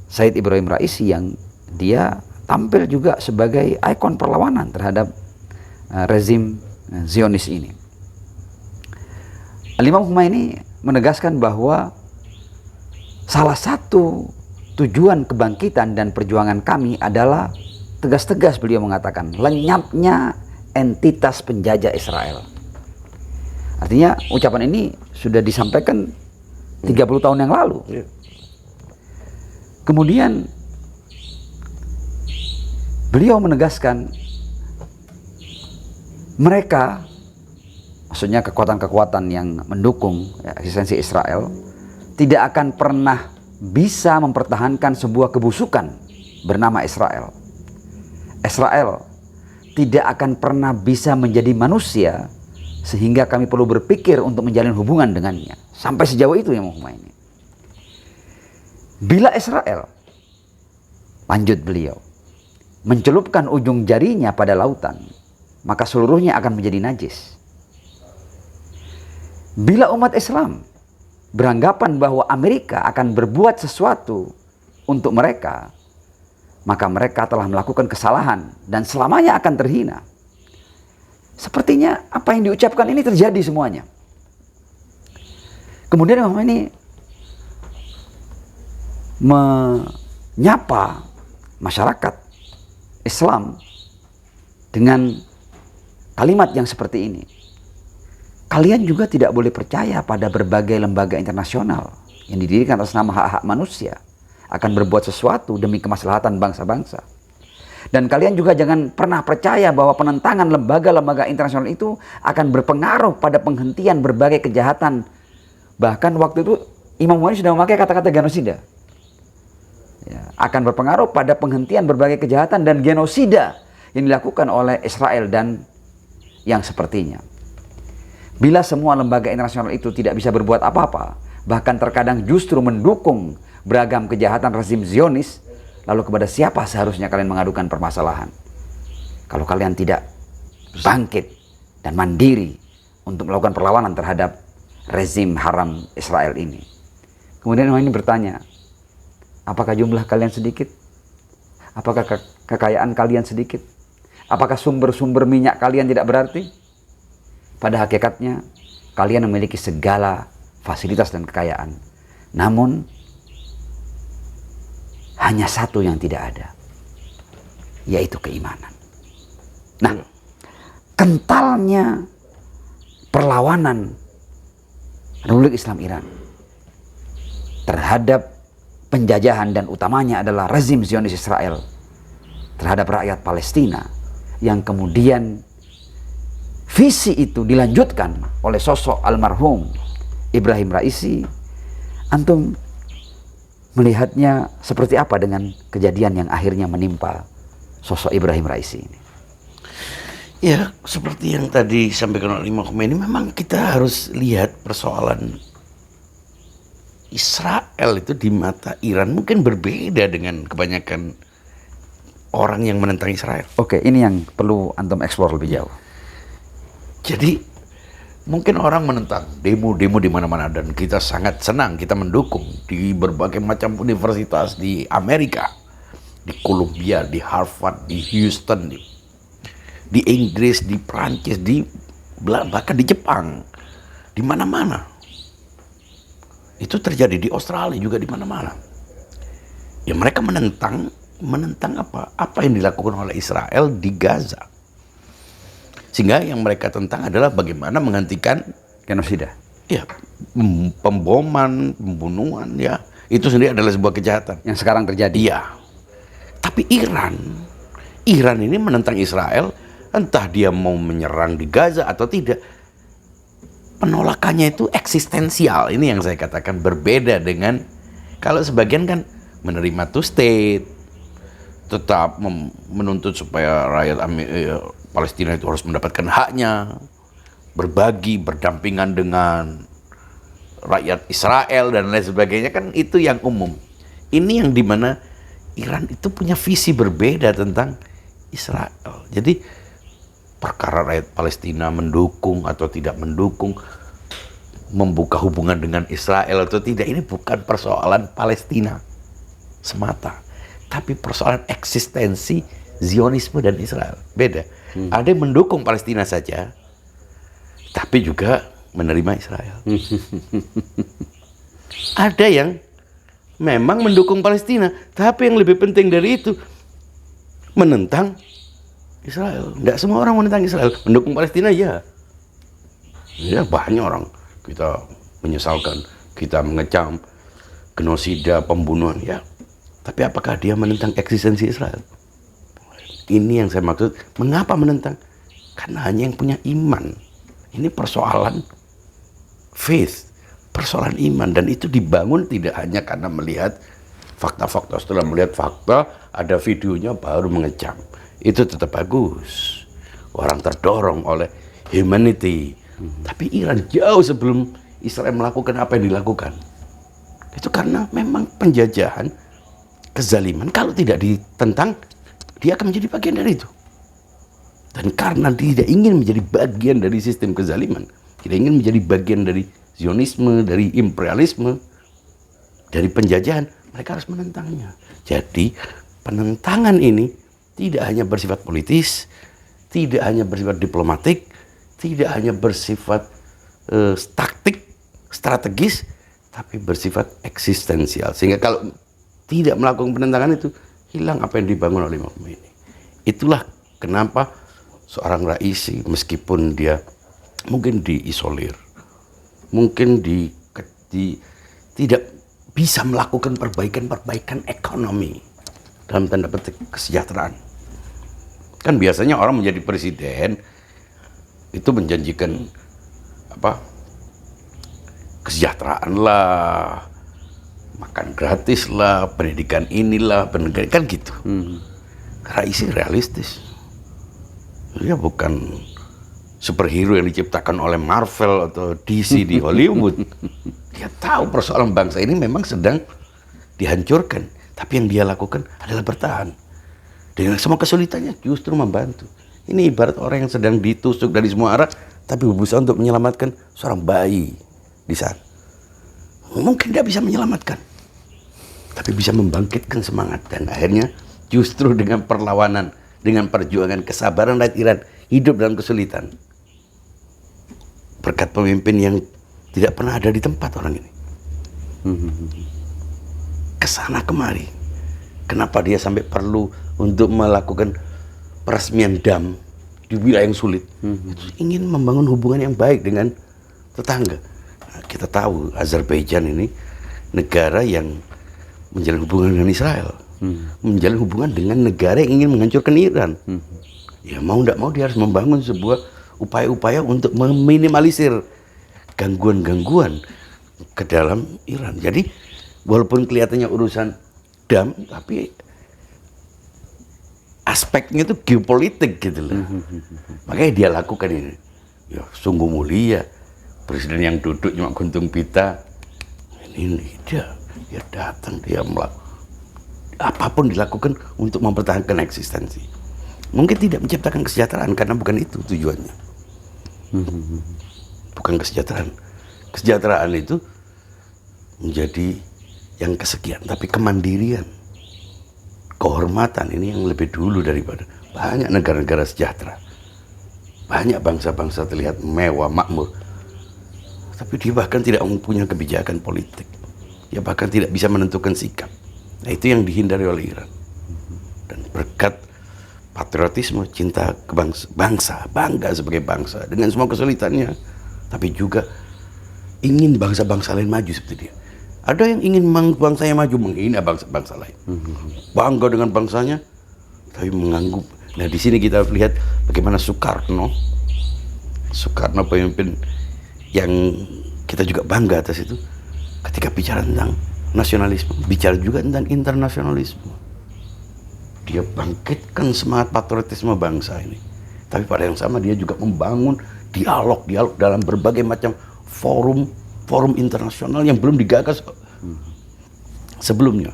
Said Ibrahim Raisi yang dia tampil juga sebagai ikon perlawanan terhadap rezim Zionis ini. Al-Imam Khumaini menegaskan bahwa salah satu tujuan kebangkitan dan perjuangan kami adalah, tegas-tegas beliau mengatakan, lenyapnya entitas penjajah Israel. Artinya ucapan ini sudah disampaikan 30 tahun yang lalu. Kemudian beliau menegaskan mereka, maksudnya kekuatan-kekuatan yang mendukung eksistensi Israel, tidak akan pernah bisa mempertahankan sebuah kebusukan bernama Israel. Israel tidak akan pernah bisa menjadi manusia sehingga kami perlu berpikir untuk menjalin hubungan dengannya. Sampai sejauh itu ya Muhammad ini. Bila Israel, lanjut beliau, mencelupkan ujung jarinya pada lautan, maka seluruhnya akan menjadi najis. Bila umat Islam beranggapan bahwa Amerika akan berbuat sesuatu untuk mereka, maka mereka telah melakukan kesalahan dan selamanya akan terhina. Sepertinya apa yang diucapkan ini terjadi semuanya. Kemudian Imam ini menyapa masyarakat Islam dengan kalimat yang seperti ini. Kalian juga tidak boleh percaya pada berbagai lembaga internasional yang didirikan atas nama hak-hak manusia akan berbuat sesuatu demi kemaslahatan bangsa-bangsa. Dan kalian juga jangan pernah percaya bahwa penentangan lembaga-lembaga internasional itu akan berpengaruh pada penghentian berbagai kejahatan. Bahkan waktu itu Imam Khumaini sudah memakai kata-kata genosida. Ya, akan berpengaruh pada penghentian berbagai kejahatan dan genosida yang dilakukan oleh Israel dan yang sepertinya. Bila semua lembaga internasional itu tidak bisa berbuat apa-apa, bahkan terkadang justru mendukung beragam kejahatan rezim Zionis, lalu kepada siapa seharusnya kalian mengadukan permasalahan? Kalau kalian tidak bangkit dan mandiri untuk melakukan perlawanan terhadap rezim haram Israel ini. Kemudian Imam ini bertanya, apakah jumlah kalian sedikit? Apakah kekayaan kalian sedikit? Apakah sumber-sumber minyak kalian tidak berarti? Pada hakikatnya, kalian memiliki segala fasilitas dan kekayaan. Namun, hanya satu yang tidak ada, yaitu keimanan. Nah, kentalnya perlawanan Republik Islam Iran terhadap penjajahan dan utamanya adalah rezim Zionis Israel terhadap rakyat Palestina, yang kemudian visi itu dilanjutkan oleh sosok almarhum Ibrahim Raisi. Antum melihatnya seperti apa dengan kejadian yang akhirnya menimpa sosok Ibrahim Raisi ini? Ya, seperti yang tadi disampaikan oleh Imam Khumaini, memang kita harus lihat persoalan Israel itu di mata Iran mungkin berbeda dengan kebanyakan orang yang menentang Israel. Oke, ini yang perlu antum eksplor lebih jauh. Jadi mungkin orang menentang demo-demo di mana-mana, dan kita sangat senang, kita mendukung di berbagai macam universitas di Amerika, di Columbia, di Harvard, di Houston, di Inggris, di Prancis, bahkan di Jepang, di mana-mana. Itu terjadi di Australia juga, di mana-mana. Ya, mereka menentang apa? Apa yang dilakukan oleh Israel di Gaza. Sehingga yang mereka tentang adalah bagaimana menghentikan Genosida. Ya, pemboman, pembunuhan, ya. Itu sendiri adalah sebuah kejahatan Yang sekarang terjadi. Iya. Tapi Iran ini menentang Israel, entah dia mau menyerang di Gaza atau tidak. penolakannya itu eksistensial. Ini yang saya katakan berbeda dengan kalau sebagian kan menerima two state, tetap menuntut supaya rakyat Palestina itu harus mendapatkan haknya, berbagi, berdampingan dengan rakyat Israel dan lain sebagainya, kan itu yang umum. Ini yang dimana Iran itu punya visi berbeda tentang Israel. Jadi perkara rakyat Palestina mendukung atau tidak mendukung, membuka hubungan dengan Israel atau tidak, ini bukan persoalan Palestina semata, tapi persoalan eksistensi Zionisme dan Israel. Beda. Ada yang mendukung Palestina saja, tapi juga menerima Israel. Ada yang memang mendukung Palestina, tapi yang lebih penting dari itu menentang Israel. Tidak semua orang menentang Israel. Mendukung Palestina ya. Ya banyak orang. Kita menyesalkan, kita mengecam genosida, pembunuhan ya. Tapi apakah dia menentang eksistensi Israel? Ini yang saya maksud. Mengapa menentang? Karena hanya yang punya iman. Ini persoalan faith, persoalan iman, dan itu dibangun tidak hanya karena melihat fakta-fakta. Setelah melihat fakta, ada videonya baru mengecam. Itu tetap bagus. Orang terdorong oleh humanity. Tapi Iran jauh sebelum Israel melakukan apa yang dilakukan. Itu karena memang penjajahan, kezaliman, kalau tidak ditentang, dia akan menjadi bagian dari itu. Dan karena tidak ingin menjadi bagian dari sistem kezaliman, tidak ingin menjadi bagian dari Zionisme, dari imperialisme, dari penjajahan, mereka harus menentangnya. Jadi penentangan ini tidak hanya bersifat politis, tidak hanya bersifat diplomatik, tidak hanya bersifat taktik, strategis, tapi bersifat eksistensial. Sehingga kalau tidak melakukan penentangan itu, hilang apa yang dibangun oleh Imam Khomeini. Itulah kenapa seorang Raisi, meskipun dia mungkin diisolir, mungkin tidak bisa melakukan perbaikan ekonomi dalam tanda petik kesejahteraan. Kan biasanya orang menjadi presiden itu menjanjikan apa, kesejahteraan lah, makan gratis lah, pendidikan inilah, pendidikan kan gitu. Raisi realistis. Dia bukan superhero yang diciptakan oleh Marvel atau DC di Hollywood. Dia tahu persoalan bangsa ini memang sedang dihancurkan, tapi yang dia lakukan adalah bertahan. Dengan semua kesulitannya justru membantu. Ini ibarat orang yang sedang ditusuk dari semua arah, tapi berusaha untuk menyelamatkan seorang bayi di sana. Mungkin dia bisa menyelamatkan, tapi bisa membangkitkan semangat. Dan akhirnya justru dengan perlawanan, dengan perjuangan, kesabaran rakyat Iran hidup dalam kesulitan. Berkat pemimpin yang tidak pernah ada di tempat orang ini. Kesana kemari. Kenapa dia sampai perlu untuk melakukan peresmian dam di wilayah yang sulit? Ingin membangun hubungan yang baik dengan tetangga. Nah, kita tahu Azerbaijan ini negara yang menjalin hubungan dengan Israel, menjalin hubungan dengan negara yang ingin menghancurkan Iran. Ya mau tidak mau dia harus membangun sebuah upaya-upaya untuk meminimalisir gangguan-gangguan ke dalam Iran. Jadi walaupun kelihatannya urusan dam, tapi aspeknya itu geopolitik gitu loh. Makanya dia lakukan ini. Ya sungguh mulia. Presiden yang duduk cuma guntung pita. Ini dia datang, dia melakukan apapun dilakukan untuk mempertahankan eksistensi. Mungkin tidak menciptakan kesejahteraan karena bukan itu tujuannya. Bukan kesejahteraan. Kesejahteraan itu menjadi yang kesekian, tapi kemandirian, kehormatan ini yang lebih dulu daripada banyak negara-negara sejahtera. Banyak bangsa-bangsa terlihat mewah, makmur, tapi dia bahkan tidak mempunyai kebijakan politik. Dia bahkan tidak bisa menentukan sikap. Nah, itu yang dihindari oleh Iran. Dan berkat patriotisme, cinta ke bangsa, bangga sebagai bangsa dengan semua kesulitannya, tapi juga ingin bangsa-bangsa lain maju seperti dia. Ada yang ingin bangsanya maju, menghina bangsa-bangsa lain. Bangga dengan bangsanya, tapi menganggap. Nah, di sini kita lihat bagaimana Soekarno pemimpin yang kita juga bangga atas itu, ketika bicara tentang nasionalisme, bicara juga tentang internasionalisme. Dia bangkitkan semangat patriotisme bangsa ini. Tapi pada yang sama dia juga membangun dialog dalam berbagai macam forum internasional yang belum digagas sebelumnya.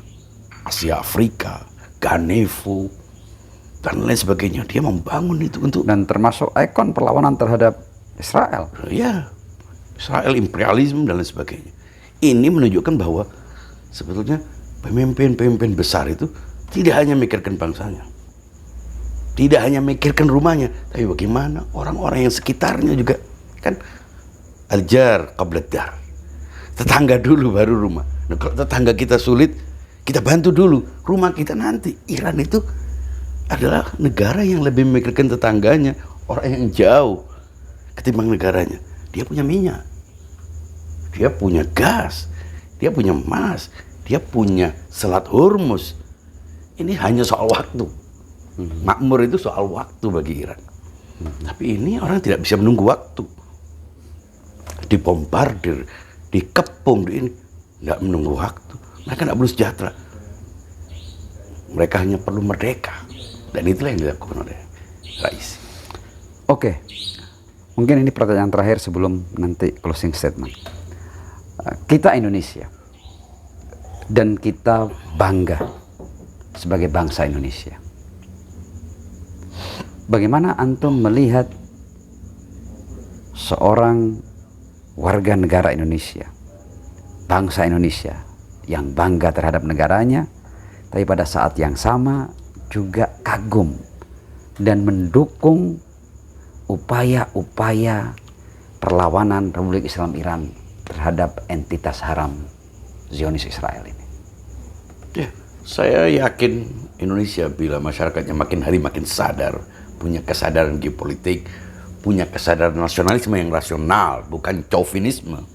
Asia Afrika, Ganevo, dan lain sebagainya. Dia membangun itu untuk, dan termasuk ikon perlawanan terhadap Israel. ya, Israel imperialisme dan lain sebagainya. Ini menunjukkan bahwa sebetulnya pemimpin-pemimpin besar itu tidak hanya mikirkan bangsanya, tidak hanya mikirkan rumahnya, tapi bagaimana orang-orang yang sekitarnya juga. Kan aljar qabladdar, tetangga dulu baru rumah. Nah, kalau tetangga kita sulit, kita bantu dulu rumah kita nanti. Iran itu adalah negara yang lebih memikirkan tetangganya, orang yang jauh, ketimbang negaranya. Dia punya minyak, dia punya gas, dia punya emas, dia punya Selat Hormuz. Ini hanya soal waktu. Makmur itu soal waktu bagi Iran. Tapi ini orang tidak bisa menunggu waktu. Dibombardir, dikepung, ini tidak menunggu waktu. Mereka tidak perlu sejahtera. Mereka hanya perlu merdeka. Dan itulah yang dilakukan oleh Raisi. Oke, mungkin ini pertanyaan terakhir sebelum nanti closing statement. Kita Indonesia, dan kita bangga sebagai bangsa Indonesia. Bagaimana antum melihat seorang warga negara Indonesia, bangsa Indonesia yang bangga terhadap negaranya, tapi pada saat yang sama juga kagum dan mendukung upaya-upaya perlawanan Republik Islam Iran terhadap entitas haram Zionis Israel ini? Ya, saya yakin Indonesia bila masyarakatnya makin hari makin sadar, punya kesadaran geopolitik, punya kesadaran nasionalisme yang rasional, bukan chauvinisme,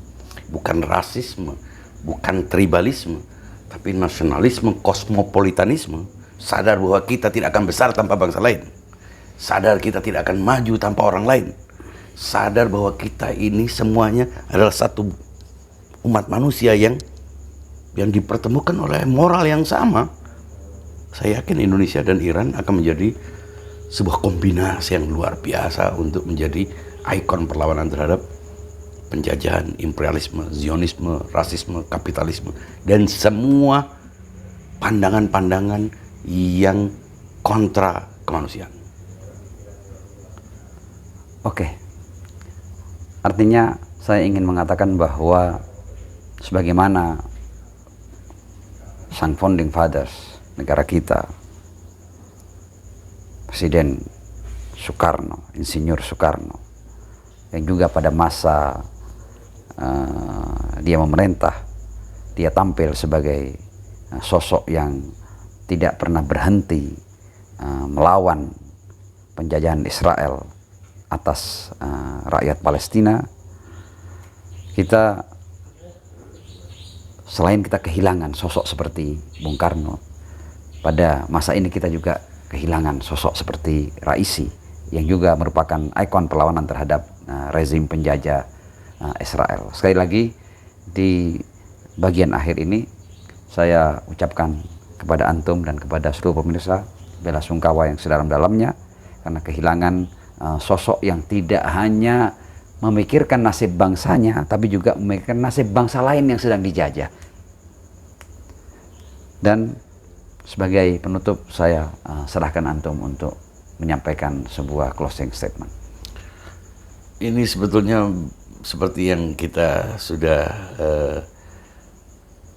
bukan rasisme, bukan tribalisme, tapi nasionalisme, kosmopolitanisme, sadar bahwa kita tidak akan besar tanpa bangsa lain, sadar kita tidak akan maju tanpa orang lain, sadar bahwa kita ini semuanya adalah satu umat manusia yang dipertemukan oleh moral yang sama. Saya yakin Indonesia dan Iran akan menjadi sebuah kombinasi yang luar biasa untuk menjadi ikon perlawanan terhadap penjajahan, imperialisme, zionisme, rasisme, kapitalisme, dan semua pandangan-pandangan yang kontra kemanusiaan. Oke, artinya saya ingin mengatakan bahwa sebagaimana sang founding fathers negara kita, Presiden Soekarno, Insinyur Soekarno, yang juga pada masa dia memerintah, dia tampil sebagai sosok yang tidak pernah berhenti melawan penjajahan Israel atas rakyat Palestina. Kita selain kita kehilangan sosok seperti Bung Karno, pada masa ini kita juga kehilangan sosok seperti Raisi yang juga merupakan ikon perlawanan terhadap rezim penjajah Israel. Sekali lagi di bagian akhir ini saya ucapkan kepada antum dan kepada seluruh pemirsa bela sungkawa yang sedalam-dalamnya karena kehilangan sosok yang tidak hanya memikirkan nasib bangsanya, tapi juga memikirkan nasib bangsa lain yang sedang dijajah. Dan sebagai penutup saya serahkan antum untuk menyampaikan sebuah closing statement. Ini sebetulnya seperti yang kita sudah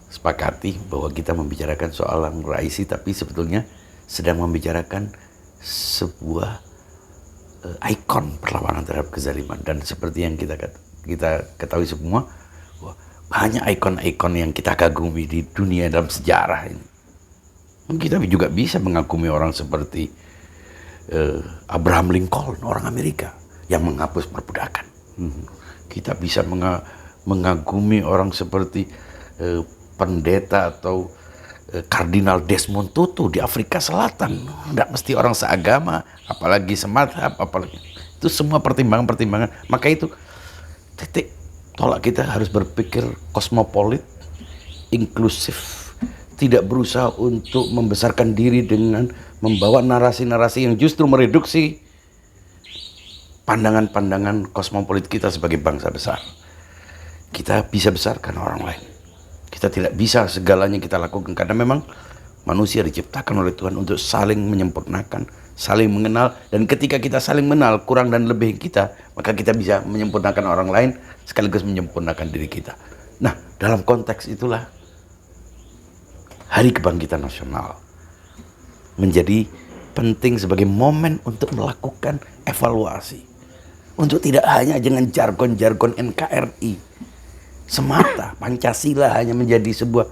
sepakati bahwa kita membicarakan soal Raisi, tapi sebetulnya sedang membicarakan sebuah ikon perlawanan terhadap kezaliman. Dan seperti yang kita ketahui semua, banyak ikon-ikon yang kita kagumi di dunia dalam sejarah ini. Kita juga bisa mengagumi orang seperti Abraham Lincoln, orang Amerika yang menghapus perbudakan. Kita bisa mengagumi orang seperti pendeta atau Kardinal Desmond Tutu di Afrika Selatan. Tidak mesti orang seagama, apalagi semadhab, apalagi itu semua pertimbangan-pertimbangan. Maka itu titik Tolak kita harus berpikir kosmopolit, inklusif, tidak berusaha untuk membesarkan diri dengan membawa narasi-narasi yang justru mereduksi pandangan-pandangan kosmopolit kita sebagai bangsa besar. Kita bisa besar karena orang lain. Kita tidak bisa segalanya kita lakukan karena memang manusia diciptakan oleh Tuhan untuk saling menyempurnakan, saling mengenal, dan ketika kita saling mengenal kurang dan lebih kita, maka kita bisa menyempurnakan orang lain sekaligus menyempurnakan diri kita. Nah, dalam konteks itulah Hari Kebangkitan Nasional menjadi penting sebagai momen untuk melakukan evaluasi. Untuk tidak hanya dengan jargon-jargon NKRI semata, Pancasila hanya menjadi sebuah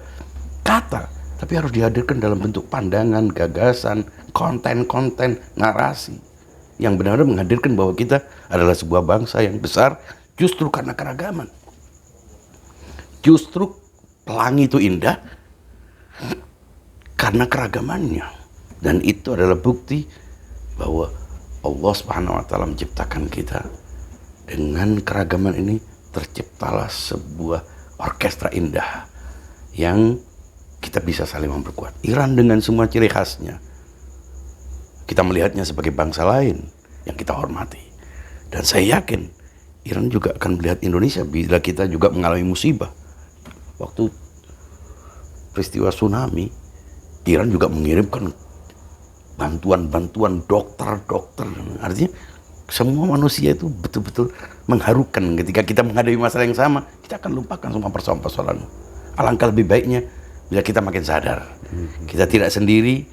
kata, tapi harus dihadirkan dalam bentuk pandangan, gagasan, konten-konten, narasi yang benar-benar menghadirkan bahwa kita adalah sebuah bangsa yang besar justru karena keragaman. Justru pelangi itu indah karena keragamannya, dan itu adalah bukti bahwa Allah Subhanahu wa taala menciptakan kita dengan keragaman ini. Terciptalah sebuah orkestra indah yang kita bisa saling memperkuat. Iran dengan semua ciri khasnya, kita melihatnya sebagai bangsa lain yang kita hormati, dan saya yakin Iran juga akan melihat Indonesia bila kita juga mengalami musibah. Waktu peristiwa tsunami, Iran juga mengirimkan bantuan-bantuan dokter. Artinya semua manusia itu betul-betul mengharukan ketika kita menghadapi masalah yang sama. Kita akan lupakan semua persoalan-persoalan. Alangkah lebih baiknya bila kita makin sadar kita tidak sendiri,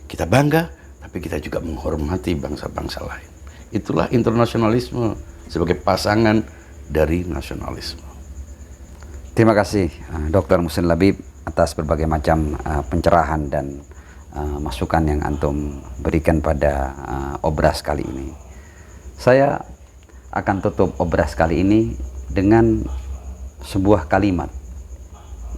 kita bangga, tapi kita juga menghormati bangsa-bangsa lain. Itulah internasionalisme sebagai pasangan dari nasionalisme. Terima kasih Dr. Muhsin Labib atas berbagai macam pencerahan dan masukan yang antum berikan pada obras kali ini. Saya akan tutup obras kali ini dengan sebuah kalimat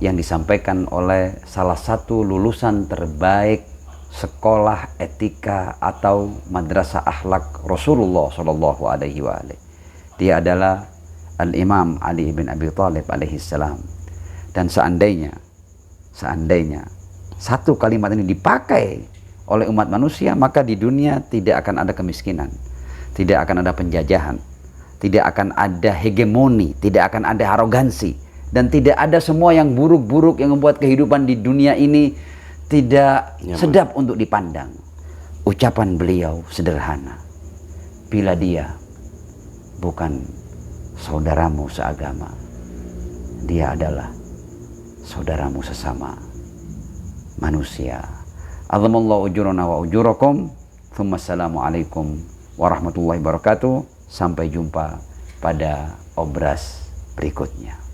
yang disampaikan oleh salah satu lulusan terbaik sekolah etika atau madrasah akhlak Rasulullah Shallallahu Alaihi Wasallam. Dia adalah Al-Imam Ali bin Abi Thalib alaihi salam. Dan seandainya satu kalimat ini dipakai oleh umat manusia, maka di dunia tidak akan ada kemiskinan, tidak akan ada penjajahan, tidak akan ada hegemoni, tidak akan ada arogansi, dan tidak ada semua yang buruk-buruk yang membuat kehidupan di dunia ini tidak sedap untuk dipandang. Ucapan beliau sederhana, bila dia bukan saudaramu seagama, dia adalah saudaramu sesama manusia. Azamallahu ujurana wa ujurakum. Assalamualaikum warahmatullahi wabarakatuh. Sampai jumpa pada obras berikutnya.